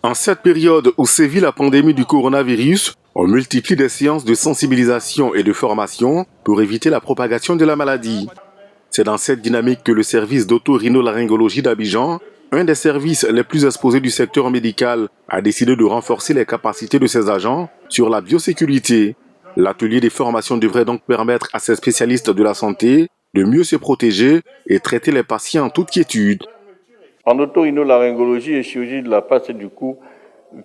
En cette période où sévit la pandémie du coronavirus, on multiplie des séances de sensibilisation et de formation pour éviter la propagation de la maladie. C'est dans cette dynamique que le service d'autorhinolaryngologie d'Abidjan, un des services les plus exposés du secteur médical, a décidé de renforcer les capacités de ses agents sur la biosécurité. L'atelier des formations devrait donc permettre à ces spécialistes de la santé de mieux se protéger et traiter les patients en toute quiétude. En otorhinolaryngologie et chirurgie de la face et du cou,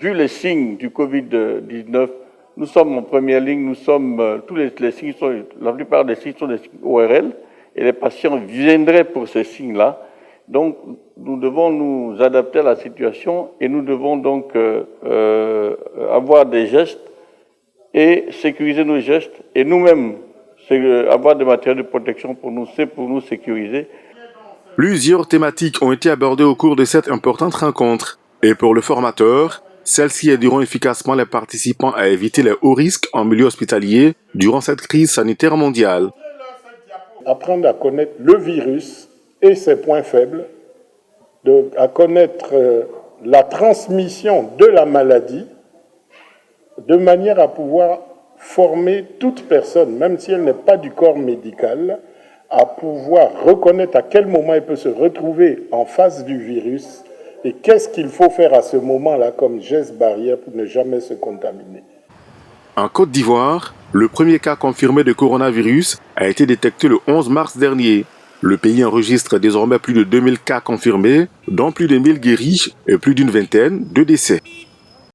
vu les signes du Covid-19, nous sommes en première ligne, nous sommes tous les signes la plupart des signes sont des signes ORL et les patients viendraient pour ces signes-là. Donc, nous devons nous adapter à la situation et nous devons donc avoir des gestes et sécuriser nos gestes et nous-mêmes avoir des matériels de protection pour nous sécuriser. Plusieurs thématiques ont été abordées au cours de cette importante rencontre. Et pour le formateur, celles-ci aideront efficacement les participants à éviter les hauts risques en milieu hospitalier durant cette crise sanitaire mondiale. Apprendre à connaître le virus et ses points faibles, à connaître la transmission de la maladie, de manière à pouvoir former toute personne, même si elle n'est pas du corps médical, à pouvoir reconnaître à quel moment elle peut se retrouver en face du virus et qu'est-ce qu'il faut faire à ce moment-là comme geste barrière pour ne jamais se contaminer. En Côte d'Ivoire, le premier cas confirmé de coronavirus a été détecté le 11 mars dernier. Le pays enregistre désormais plus de 2000 cas confirmés, dont plus de 1000 guéris et plus d'une vingtaine de décès.